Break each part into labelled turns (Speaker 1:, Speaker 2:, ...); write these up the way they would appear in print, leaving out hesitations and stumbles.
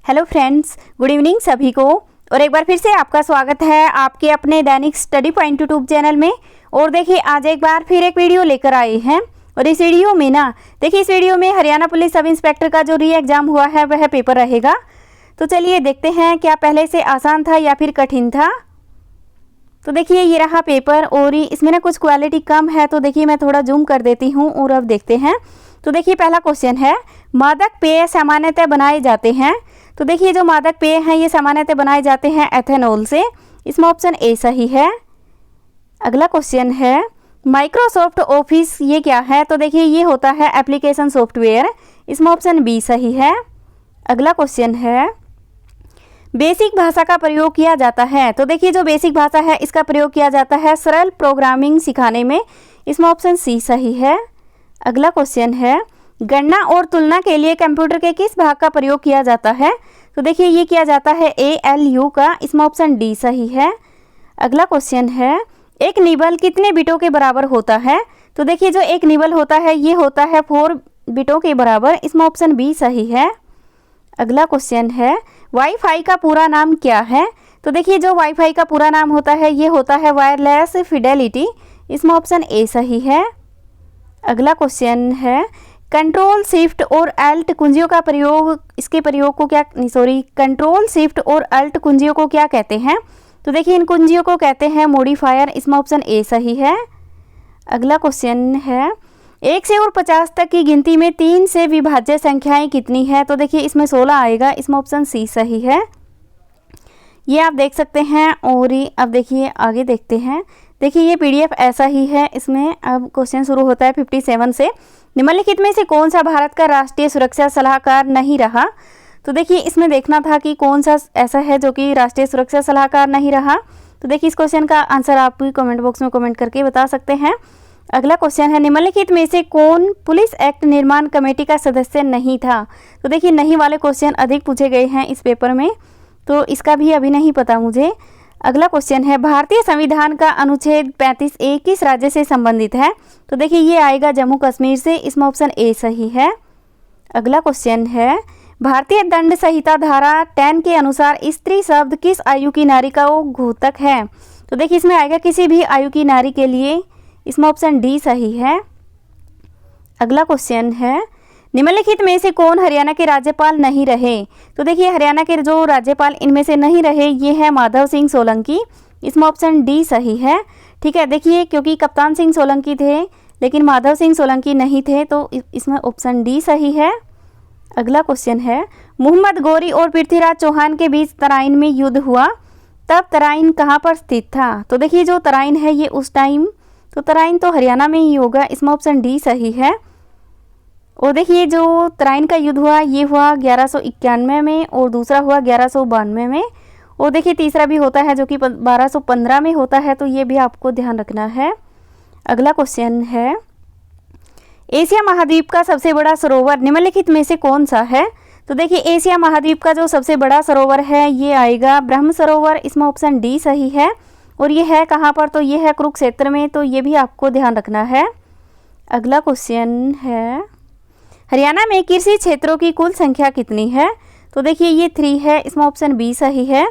Speaker 1: Hello friends, good evening सभी को। और एक बार फिर से आपका स्वागत है आपके अपने दैनिक स्टडी पॉइंट यूट्यूब चैनल में। और देखिए आज एक बार फिर एक वीडियो लेकर आए हैं। और इस वीडियो में इस वीडियो में हरियाणा पुलिस सब इंस्पेक्टर का जो री एग्ज़ाम हुआ है वह पेपर रहेगा। तो चलिए देखते हैं क्या पहले से आसान था या फिर कठिन था। तो देखिए ये रहा पेपर और इसमें कुछ क्वालिटी कम है, तो देखिए मैं थोड़ा जूम कर देती हूँ और अब देखते हैं। तो देखिए पहला क्वेश्चन है, मादक पेय सामान्यतः बनाए जाते हैं। तो देखिए जो मादक पेय हैं ये सामान्यतः बनाए जाते हैं एथेनॉल से। इसमें ऑप्शन ए सही है। अगला क्वेश्चन है, माइक्रोसॉफ्ट ऑफिस ये क्या है। तो देखिए ये होता है एप्लीकेशन सॉफ्टवेयर। इसमें ऑप्शन बी सही है। अगला क्वेश्चन है, बेसिक भाषा का प्रयोग किया जाता है। तो देखिए जो बेसिक भाषा है इसका प्रयोग किया जाता है सरल प्रोग्रामिंग सिखाने में। इसमें ऑप्शन सी सही है। अगला क्वेश्चन है, गणना और तुलना के लिए कंप्यूटर के किस भाग का प्रयोग किया जाता है। तो देखिए ये किया जाता है ALU का। इसमें ऑप्शन डी सही है। अगला क्वेश्चन है, एक निबल कितने बिटों के बराबर होता है। तो देखिए जो एक निबल होता है ये होता है 4 बिटों के बराबर। इसमें ऑप्शन बी सही है। अगला क्वेश्चन है, वाईफाई का पूरा नाम क्या है। तो देखिए जो वाईफाई का पूरा नाम होता है ये होता है वायरलेस फिडेलिटी। इसमें ऑप्शन ए सही है। अगला क्वेश्चन है, कंट्रोल शिफ्ट और अल्ट कुंजियों का प्रयोग कंट्रोल शिफ्ट और अल्ट कुंजियों को क्या कहते हैं। तो देखिए इन कुंजियों को कहते हैं मॉडिफायर। इसमें ऑप्शन ए सही है। अगला क्वेश्चन है, 1 से और 50 तक की गिनती में 3 से विभाज्य संख्याएं कितनी है। तो देखिए इसमें 16 आएगा। इसमें ऑप्शन सी सही है। ये आप देख सकते हैं। और अब देखिए आगे देखते हैं। देखिए ये PDF ऐसा ही है। इसमें अब क्वेश्चन शुरू होता है 57 से, निम्नलिखित में से कौन सा भारत का राष्ट्रीय सुरक्षा सलाहकार नहीं रहा। तो देखिए इसमें देखना था कि कौन सा ऐसा है जो कि राष्ट्रीय सुरक्षा सलाहकार नहीं रहा। तो देखिए इस क्वेश्चन का आंसर आप कमेंट बॉक्स में कमेंट करके बता सकते हैं। अगला क्वेश्चन है, निम्नलिखित में से कौन पुलिस एक्ट निर्माण कमेटी का सदस्य नहीं था। तो देखिए नहीं वाले क्वेश्चन अधिक पूछे गए हैं इस पेपर में, तो इसका भी अभी नहीं पता मुझे। अगला क्वेश्चन है, भारतीय संविधान का अनुच्छेद 35A किस राज्य से संबंधित है। तो देखिए ये आएगा जम्मू कश्मीर से। इसमें ऑप्शन ए सही है। अगला क्वेश्चन है, भारतीय दंड संहिता धारा 10 के अनुसार स्त्री शब्द किस आयु की नारी का घोतक है। तो देखिए इसमें आएगा किसी भी आयु की नारी के लिए। इसमें ऑप्शन डी सही है। अगला क्वेश्चन है, निम्नलिखित में से कौन हरियाणा के राज्यपाल नहीं रहे। तो देखिए हरियाणा के जो राज्यपाल इनमें से नहीं रहे ये है माधव सिंह सोलंकी। इसमें ऑप्शन डी सही है। ठीक है, देखिए क्योंकि कप्तान सिंह सोलंकी थे लेकिन माधव सिंह सोलंकी नहीं थे, तो इसमें ऑप्शन डी सही है। अगला क्वेश्चन है, मोहम्मद गौरी और पृथ्वीराज चौहान के बीच तराइन में युद्ध हुआ, तब तराइन कहाँ पर स्थित था। तो देखिए जो तराइन है ये उस टाइम, तो तराइन तो हरियाणा में ही होगा। इसमें ऑप्शन डी सही है। और देखिए जो तराइन का युद्ध हुआ ये हुआ 1191 में और दूसरा हुआ 1192 में। और देखिए तीसरा भी होता है जो कि 1215 में होता है, तो ये भी आपको ध्यान रखना है। अगला क्वेश्चन है, एशिया महाद्वीप का सबसे बड़ा सरोवर निम्नलिखित में से कौन सा है। तो देखिए एशिया महाद्वीप का जो सबसे बड़ा सरोवर है ये आएगा ब्रह्म सरोवर। इसमें ऑप्शन डी सही है। और ये है कहाँ पर, तो ये है कुरुक्षेत्र में, तो ये भी आपको ध्यान रखना है। अगला क्वेश्चन है, हरियाणा में कृषि क्षेत्रों की कुल संख्या कितनी है। तो देखिए ये 3 है। इसमें ऑप्शन बी सही है।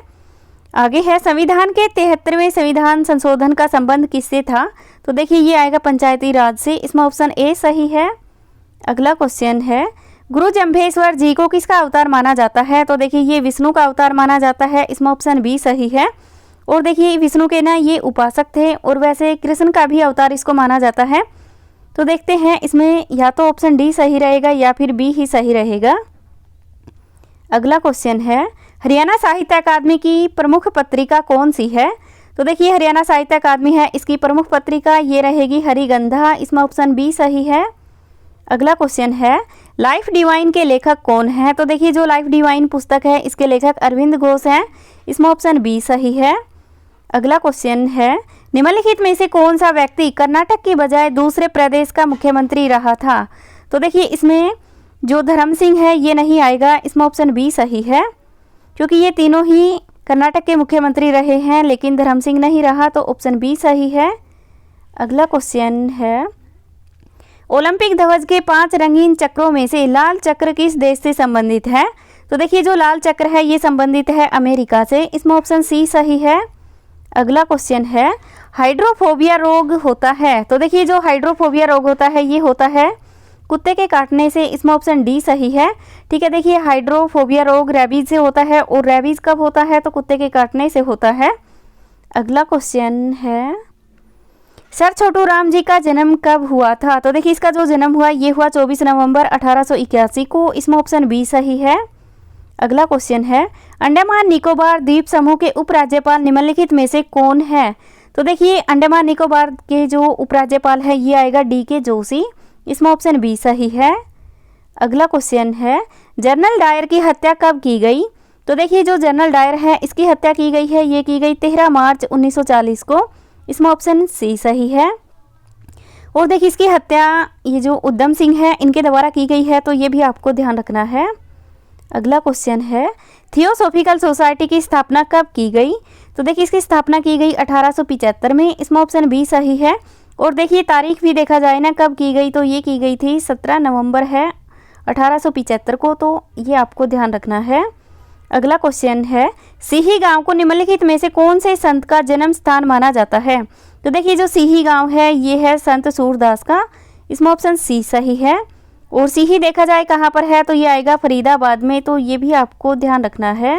Speaker 1: आगे है, संविधान के 73वें संविधान संशोधन का संबंध किससे था। तो देखिए ये आएगा पंचायती राज से। इसमें ऑप्शन ए सही है। अगला क्वेश्चन है, गुरु जम्भेश्वर जी को किसका अवतार माना जाता है। तो देखिए ये विष्णु का अवतार माना जाता है। इसमें ऑप्शन बी सही है। और देखिए विष्णु के ये उपासक थे और वैसे कृष्ण का भी अवतार इसको माना जाता है। तो देखते हैं इसमें या तो ऑप्शन डी सही रहेगा या फिर बी ही सही रहेगा। अगला क्वेश्चन है, हरियाणा साहित्य अकादमी की प्रमुख पत्रिका कौन सी है। तो देखिए हरियाणा साहित्य अकादमी है, इसकी प्रमुख पत्रिका ये रहेगी हरिगंधा। इसमें ऑप्शन बी सही है। अगला क्वेश्चन है, लाइफ डिवाइन के लेखक कौन है। तो देखिए जो लाइफ डिवाइन पुस्तक है इसके लेखक अरविंद घोष हैं। इसमें ऑप्शन बी सही है। अगला क्वेश्चन है, निम्नलिखित में से कौन सा व्यक्ति कर्नाटक के बजाय दूसरे प्रदेश का मुख्यमंत्री रहा था। तो देखिए इसमें जो धर्म सिंह है ये नहीं आएगा। इसमें ऑप्शन बी सही है, क्योंकि ये तीनों ही कर्नाटक के मुख्यमंत्री रहे हैं लेकिन धर्म सिंह नहीं रहा, तो ऑप्शन बी सही है। अगला क्वेश्चन है, ओलंपिक ध्वज के 5 रंगीन चक्रों में से लाल चक्र किस देश से संबंधित है। तो देखिए जो लाल चक्र है ये संबंधित है अमेरिका से, इसमें ऑप्शन सी सही है। अगला क्वेश्चन है हाइड्रोफोबिया रोग होता है, तो देखिए जो हाइड्रोफोबिया रोग होता है ये होता है कुत्ते के काटने से, इसमें ऑप्शन डी सही है। ठीक है, देखिए हाइड्रोफोबिया रोग रेबीज से होता है और रेबीज कब होता है तो कुत्ते के काटने से होता है। अगला क्वेश्चन है सर छोटू राम जी का जन्म कब हुआ था, तो देखिए इसका जो जन्म हुआ ये हुआ 24 नवंबर 1881 को, इसमें ऑप्शन बी सही है। अगला क्वेश्चन है अंडमान निकोबार द्वीप समूह के उपराज्यपाल निम्नलिखित में से कौन है, तो देखिए अंडमान निकोबार के जो उपराज्यपाल है ये आएगा डी के जोशी, इसमें ऑप्शन बी सही है। अगला क्वेश्चन है जनरल डायर की हत्या कब की गई, तो देखिए जो जनरल डायर है इसकी हत्या की गई है, ये की गई 13 मार्च 1940 को, इसमें ऑप्शन सी सही है। और देखिए इसकी हत्या ये जो उधम सिंह है इनके द्वारा की गई है, तो ये भी आपको ध्यान रखना है। अगला क्वेश्चन है थियोसॉफिकल सोसाइटी की स्थापना कब की गई, तो देखिए इसकी स्थापना की गई 1875 में, इसमें ऑप्शन बी सही है। और देखिए तारीख भी देखा जाए ना कब की गई, तो ये की गई थी 17 नवंबर है 1875 को, तो ये आपको ध्यान रखना है। अगला क्वेश्चन है सीही गांव को निम्नलिखित में से कौन से संत का जन्म स्थान माना जाता है, तो देखिए जो सीही गांव है ये है संत सूरदास का, इसमें ऑप्शन सी सही है। और सीही देखा जाए कहाँ पर है तो ये आएगा फरीदाबाद में, तो ये भी आपको ध्यान रखना है।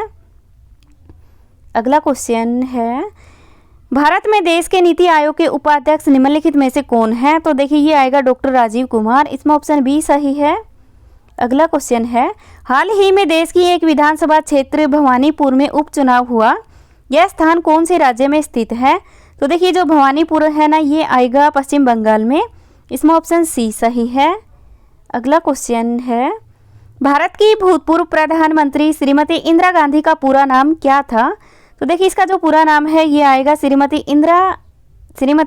Speaker 1: अगला क्वेश्चन है भारत में देश के नीति आयोग के उपाध्यक्ष निम्नलिखित में से कौन है, तो देखिए ये आएगा डॉक्टर राजीव कुमार, इसमें ऑप्शन बी सही है। अगला क्वेश्चन है हाल ही में देश की एक विधानसभा क्षेत्र भवानीपुर में उपचुनाव हुआ, यह स्थान कौन से राज्य में स्थित है, तो देखिए जो भवानीपुर है ना ये आएगा पश्चिम बंगाल में, इसमें ऑप्शन सी सही है। अगला क्वेश्चन है भारत की भूतपूर्व प्रधानमंत्री श्रीमती इंदिरा गांधी का पूरा नाम क्या था, तो देखिए इसका जो पूरा नाम है ये आएगा श्रीमती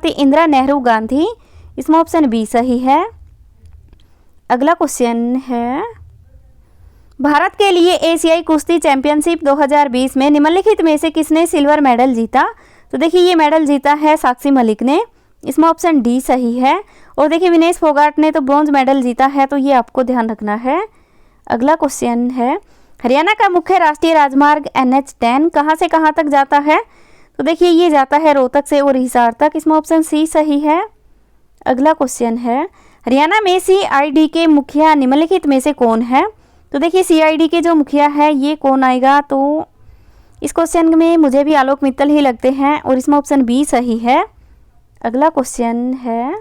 Speaker 1: इंदिरा नेहरू गांधी, इसमें ऑप्शन बी सही है। अगला क्वेश्चन है भारत के लिए एशियाई कुश्ती चैंपियनशिप 2020 में निम्नलिखित में से किसने सिल्वर मेडल जीता, तो देखिए ये मेडल जीता है साक्षी मलिक ने, इसमें ऑप्शन डी सही है। और देखिए विनेश फोगाट ने तो ब्रॉन्ज मेडल जीता है, तो ये आपको ध्यान रखना है। अगला क्वेश्चन है हरियाणा का मुख्य राष्ट्रीय राजमार्ग NH10 कहाँ से कहाँ तक जाता है, तो देखिए ये जाता है रोहतक से और हिसार तक, इसमें ऑप्शन सी सही है। अगला क्वेश्चन है हरियाणा में CID के मुखिया निम्नलिखित में से कौन है, तो देखिए CID के जो मुखिया है ये कौन आएगा, तो इस क्वेश्चन में मुझे भी आलोक मित्तल ही लगते हैं और इसमें ऑप्शन बी सही है। अगला क्वेश्चन है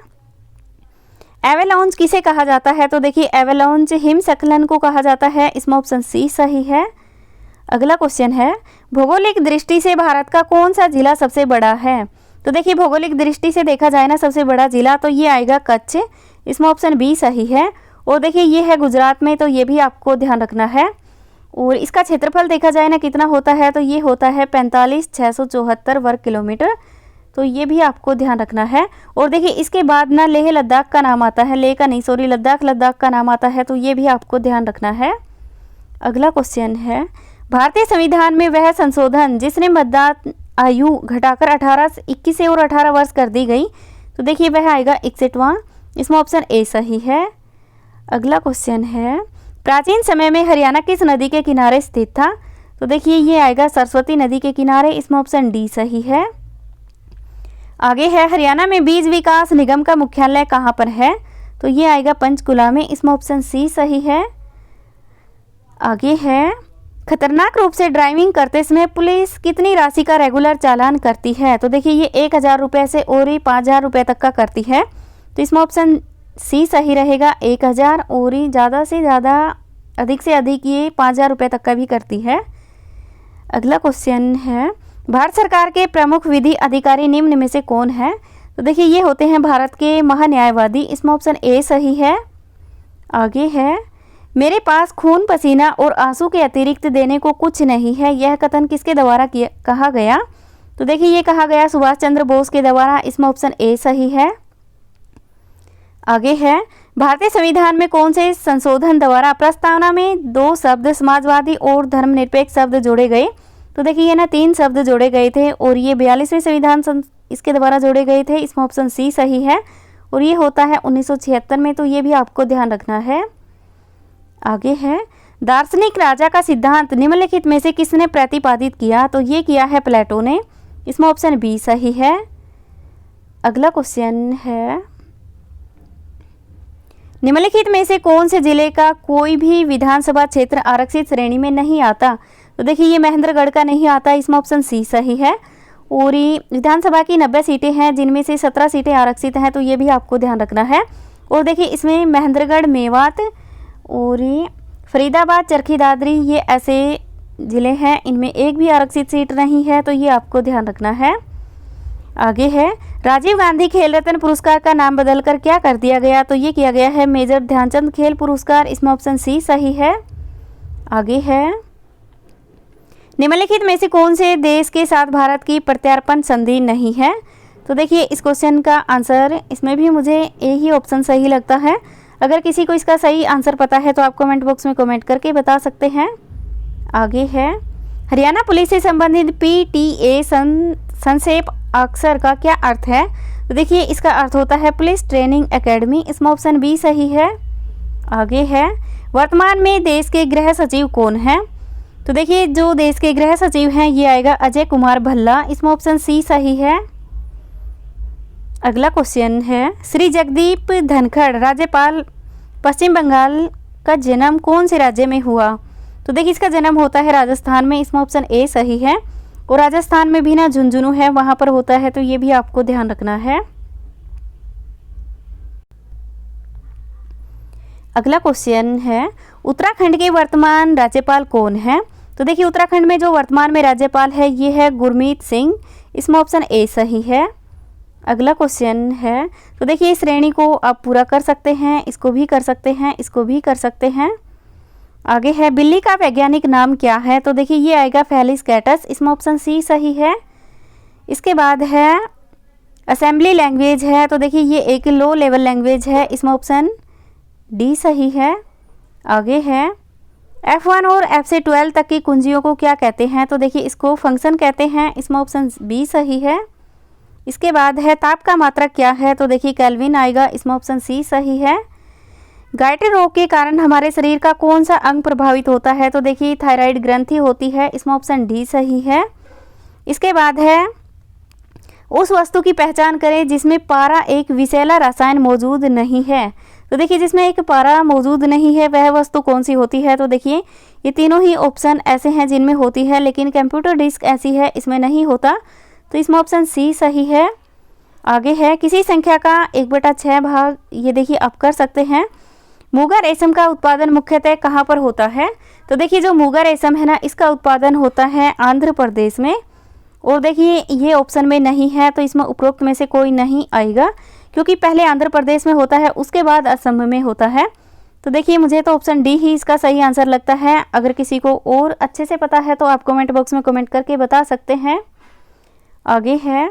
Speaker 1: एवेलांच किसे कहा जाता है, तो देखिए एवेलांच हिमस्खलन को कहा जाता है, इसमें ऑप्शन सी सही है। अगला क्वेश्चन है भौगोलिक दृष्टि से भारत का कौन सा जिला सबसे बड़ा है, तो देखिए भौगोलिक दृष्टि से देखा जाए ना सबसे बड़ा जिला तो ये आएगा कच्छ, इसमें ऑप्शन बी सही है। और देखिए ये है गुजरात में, तो ये भी आपको ध्यान रखना है। और इसका क्षेत्रफल देखा जाए ना कितना होता है, तो ये होता है 45,674 वर्ग किलोमीटर, तो ये भी आपको ध्यान रखना है। और देखिए इसके बाद ना लेह लद्दाख का नाम आता है, लेह का नहीं सॉरी लद्दाख का नाम आता है, तो ये भी आपको ध्यान रखना है। अगला क्वेश्चन है भारतीय संविधान में वह संशोधन जिसने मतदान आयु घटाकर 21 से और 18 वर्ष कर दी गई, तो देखिए वह आएगा 61वां, इसमें ऑप्शन ए सही है। अगला क्वेश्चन है प्राचीन समय में हरियाणा किस नदी के किनारे स्थित था, तो देखिए ये आएगा सरस्वती नदी के किनारे, इसमें ऑप्शन डी सही है। आगे है हरियाणा में बीज विकास निगम का मुख्यालय कहाँ पर है, तो ये आएगा पंचकुला में, इसमें ऑप्शन सी सही है। आगे है खतरनाक रूप से ड्राइविंग करते समय पुलिस कितनी राशि का रेगुलर चालान करती है, तो देखिए ये 1,000 रुपये से और ही 5,000 रुपये तक का करती है, तो इसमें ऑप्शन सी सही रहेगा 1,000 और ही ज़्यादा से ज़्यादा अधिक से अधिक ये 5,000 रुपये तक का भी करती है। अगला क्वेश्चन है भारत सरकार के प्रमुख विधि अधिकारी निम्न में से कौन है, तो देखिए ये होते हैं भारत के महान्यायवादी, इसमें ऑप्शन ए सही है। आगे है मेरे पास खून पसीना और आंसू के अतिरिक्त देने को कुछ नहीं है, यह कथन किसके द्वारा कहा गया, तो देखिए ये कहा गया सुभाष चंद्र बोस के द्वारा, इसमें ऑप्शन ए सही है। आगे है भारतीय संविधान में कौन से संशोधन द्वारा प्रस्तावना में 2 शब्द समाजवादी और धर्मनिरपेक्ष शब्द जोड़े गए, तो देखिए ये ना 3 शब्द जोड़े गए थे और ये 42वें संविधान इसके द्वारा जोड़े गए थे, इसमें ऑप्शन सी सही है। और ये होता है 1976 में, तो ये भी आपको ध्यान रखना है। आगे है दार्शनिक राजा का सिद्धांत निम्नलिखित में से किसने प्रतिपादित किया? तो ये किया है प्लेटो ने। इसमें ऑप्शन बी सही है। अगला क्वेश्चन है, निम्नलिखित में से कौन से जिले का कोई भी विधानसभा क्षेत्र आरक्षित श्रेणी में नहीं आता? तो देखिए ये महेंद्रगढ़ का नहीं आता। इसमें ऑप्शन सी सही है। और विधानसभा की 90 सीटें हैं, जिनमें से 17 सीटें आरक्षित हैं, तो ये भी आपको ध्यान रखना है। और देखिए इसमें महेंद्रगढ़, मेवात और फरीदाबाद, चरखी दादरी ये ऐसे ज़िले हैं, इनमें एक भी आरक्षित सीट नहीं है, तो ये आपको ध्यान रखना है। आगे है, राजीव गांधी खेल रत्न पुरस्कार का नाम बदलकर क्या कर दिया गया? तो ये किया गया है मेजर ध्यानचंद खेल पुरस्कार। इसमें ऑप्शन सी सही है। आगे है, निम्नलिखित में से कौन से देश के साथ भारत की प्रत्यार्पण संधि नहीं है? तो देखिए इस क्वेश्चन का आंसर, इसमें भी मुझे एक ही ऑप्शन सही लगता है। अगर किसी को इसका सही आंसर पता है तो आप कमेंट बॉक्स में कमेंट करके बता सकते हैं। आगे है, हरियाणा पुलिस से संबंधित PTA संक्षेप अक्षर का क्या अर्थ है? तो देखिए इसका अर्थ होता है पुलिस ट्रेनिंग एकेडमी। इसमें ऑप्शन बी सही है। आगे है, वर्तमान में देश के गृह सचिव कौन है? तो देखिए जो देश के गृह सचिव हैं ये आएगा अजय कुमार भल्ला। इसमें ऑप्शन सी सही है। अगला क्वेश्चन है, श्री जगदीप धनखड़ राज्यपाल पश्चिम बंगाल का जन्म कौन से राज्य में हुआ? तो देखिए इसका जन्म होता है राजस्थान में। इसमें ऑप्शन ए सही है। और राजस्थान में भी ना झुंझुनू है, वहाँ पर होता है, तो ये भी आपको ध्यान रखना है। अगला क्वेश्चन है, उत्तराखंड के वर्तमान राज्यपाल कौन है? तो देखिए उत्तराखंड में जो वर्तमान में राज्यपाल है ये है गुरमीत सिंह। इसमें ऑप्शन ए सही है। अगला क्वेश्चन है, तो देखिए इस श्रेणी को आप पूरा कर सकते हैं, इसको भी कर सकते हैं, इसको भी कर सकते हैं। आगे है, बिल्ली का वैज्ञानिक नाम क्या है? तो देखिए ये आएगा फेलिस कैटस। इसमें ऑप्शन सी सही है। इसके बाद है, असेंबली लैंग्वेज है, तो देखिए ये एक लो लेवल लैंग्वेज है। इसमें ऑप्शन डी सही है। आगे है, F1 और F से 12 तक की कुंजियों को क्या कहते हैं? तो देखिए इसको फंक्शन कहते हैं। इसमें ऑप्शन बी सही है। इसके बाद है, ताप का मात्रक क्या है? तो देखिए केल्विन आएगा। इसमें ऑप्शन सी सही है। गायत्री रोग के कारण हमारे शरीर का कौन सा अंग प्रभावित होता है? तो देखिए थायराइड ग्रंथि होती है। इसमें ऑप्शन डी सही है। इसके बाद है, उस वस्तु की पहचान करें जिसमें पारा एक विषैला रसायन मौजूद नहीं है। तो देखिए जिसमें एक पारा मौजूद नहीं है वह वस्तु कौन सी होती है? तो देखिए ये तीनों ही ऑप्शन ऐसे हैं जिनमें होती है, लेकिन कंप्यूटर डिस्क ऐसी है इसमें नहीं होता, तो इसमें ऑप्शन सी सही है। आगे है, किसी संख्या का 1/6 भाग, ये देखिए आप कर सकते हैं। मूंगा रेशम का उत्पादन मुख्यतः कहाँ पर होता है? तो देखिए जो मूंगा रेशम है ना, इसका उत्पादन होता है आंध्र प्रदेश में। और देखिए ये ऑप्शन में नहीं है, तो इसमें उपरोक्त में से कोई नहीं आएगा, क्योंकि पहले आंध्र प्रदेश में होता है, उसके बाद असम में होता है। तो देखिए मुझे तो ऑप्शन डी ही इसका सही आंसर लगता है। अगर किसी को और अच्छे से पता है तो आप कमेंट बॉक्स में कमेंट करके बता सकते हैं। आगे है,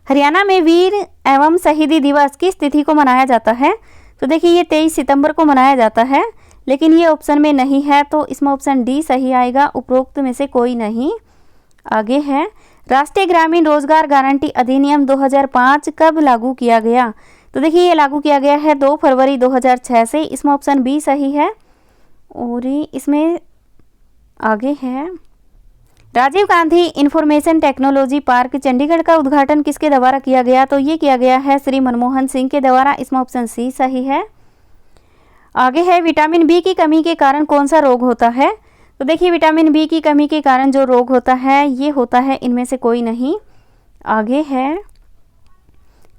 Speaker 1: हरियाणा में वीर एवं शहीदी दिवस किस तिथि को मनाया जाता है? तो देखिए ये 23 सितंबर को मनाया जाता है, लेकिन ये ऑप्शन में नहीं है, तो इसमें ऑप्शन डी सही आएगा। उपरोक्त में से कोई नहीं। आगे है, राष्ट्रीय ग्रामीण रोजगार गारंटी अधिनियम 2005 कब लागू किया गया? तो देखिए ये लागू किया गया है 2 फरवरी 2006 से। इसमें ऑप्शन बी सही है। और इसमें आगे है, Rajiv Gandhi information technology park Chandigarh का उद्घाटन किसके द्वारा किया गया? तो ये किया गया है श्री मनमोहन सिंह के द्वारा। इसमें ऑप्शन सी सही है। आगे है, विटामिन बी की कमी के कारण कौन सा रोग होता है? तो देखिए विटामिन बी की कमी के कारण जो रोग होता है ये होता है इनमें से कोई नहीं। आगे है,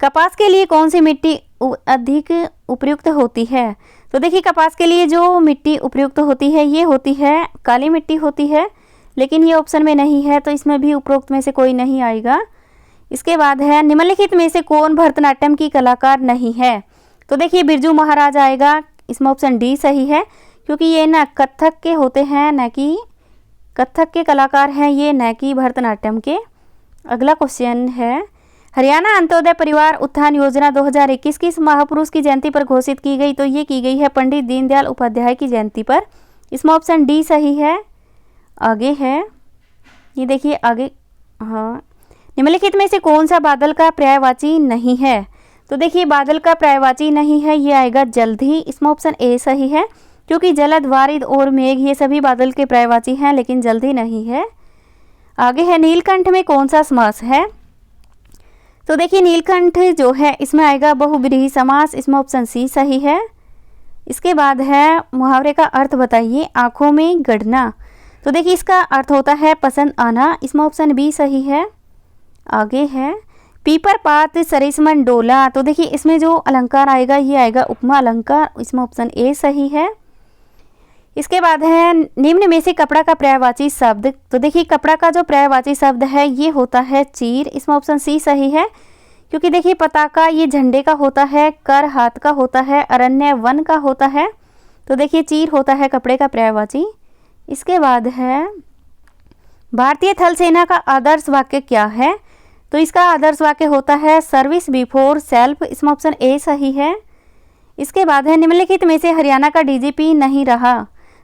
Speaker 1: कपास के लिए कौन सी मिट्टी अधिक उपयुक्त होती है? तो देखिए कपास के लिए जो मिट्टी उपयुक्त होती है ये होती है काली मिट्टी होती है, लेकिन ये ऑप्शन में नहीं है, तो इसमें भी उपरोक्त में से कोई नहीं आएगा। इसके बाद है, निम्नलिखित में से कौन भरतनाट्यम की कलाकार नहीं है? तो देखिए बिरजू महाराज आएगा। इसमें ऑप्शन डी सही है, क्योंकि ये ना कथक के होते हैं, न कि कथक के कलाकार हैं ये, न कि भरतनाट्यम के। अगला क्वेश्चन है, हरियाणा अंत्योदय परिवार उत्थान योजना 2021 किस महापुरुष की जयंती पर घोषित की गई? तो ये की गई है पंडित दीनदयाल उपाध्याय की जयंती पर। इसमें ऑप्शन डी सही है। आगे है, ये देखिए आगे, हाँ, निम्नलिखित में से कौन सा बादल का पर्यायवाची नहीं है? तो देखिए बादल का पर्यायवाची नहीं है, ये आएगा जल्द ही। इसमें ऑप्शन ए सही है। क्योंकि जलद, वारिद और मेघ ये सभी बादल के पर्यायवाची हैं, लेकिन जल्दी नहीं है। आगे है नीलकंठ में कौन सा समास है? तो देखिए नीलकंठ जो है इसमें आएगा बहुब्रीहि समास, इसमें ऑप्शन सी सही है। इसके बाद है मुहावरे का अर्थ बताइए, आंखों में गड़ना। तो देखिए इसका अर्थ होता है पसंद आना, इसमें ऑप्शन बी सही है। आगे है पीपर पात सरिसमन डोला। तो देखिए इसमें जो अलंकार आएगा ये आएगा उपमा अलंकार, इसमें ऑप्शन ए सही है। इसके बाद है निम्न में से कपड़ा का पर्यायवाची शब्द। तो देखिए कपड़ा का जो पर्यायवाची शब्द है ये होता है चीर, इसमें ऑप्शन सी सही है। क्योंकि देखिए पताका ये झंडे का होता है, कर हाथ का होता है, अरण्य वन का होता है। तो देखिए चीर होता है कपड़े का पर्यायवाची। इसके बाद है भारतीय थल सेना का आदर्श वाक्य क्या है? तो इसका आदर्श वाक्य होता है सर्विस बिफोर सेल्फ, इसमें ऑप्शन ए सही है। इसके बाद है निम्नलिखित में से हरियाणा का डीजीपी नहीं रहा।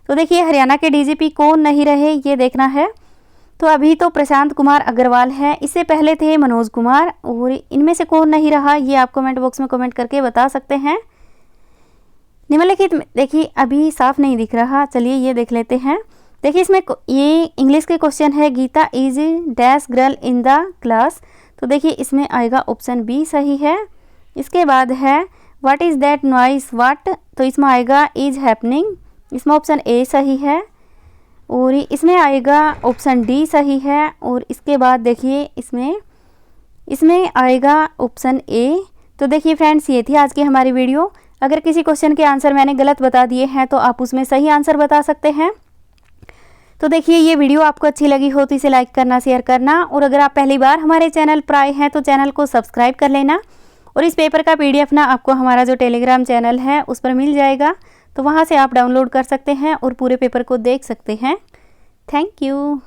Speaker 1: तो देखिए हरियाणा के डीजीपी कौन नहीं रहे ये देखना है। तो अभी तो प्रशांत कुमार अग्रवाल है, इससे पहले थे मनोज कुमार, और इनमें से कौन नहीं रहा ये आप कमेंट बॉक्स में कमेंट करके बता सकते हैं। निम्नलिखित देखिए अभी साफ नहीं दिख रहा, चलिए ये देख लेते हैं। देखिए इसमें ये इंग्लिश के क्वेश्चन है, Geeta is dash girl in the class. तो देखिए इसमें आएगा ऑप्शन बी सही है। इसके बाद है what is that noise what. तो इसमें आएगा इज हैपनिंग, इसमें ऑप्शन ए सही है। और इसमें आएगा ऑप्शन डी सही है। और इसके बाद देखिए इसमें आएगा ऑप्शन ए। तो देखिए फ्रेंड्स ये थी आज की हमारी वीडियो। अगर किसी क्वेश्चन के आंसर मैंने गलत बता दिए हैं तो आप उसमें सही आंसर बता सकते हैं। तो देखिए ये वीडियो आपको अच्छी लगी हो तो इसे लाइक करना, शेयर करना, और अगर आप पहली बार हमारे चैनल पर आए हैं तो चैनल को सब्सक्राइब कर लेना। और इस पेपर का PDF ना आपको हमारा जो टेलीग्राम चैनल है उस पर मिल जाएगा, तो वहाँ से आप डाउनलोड कर सकते हैं और पूरे पेपर को देख सकते हैं। Thank you.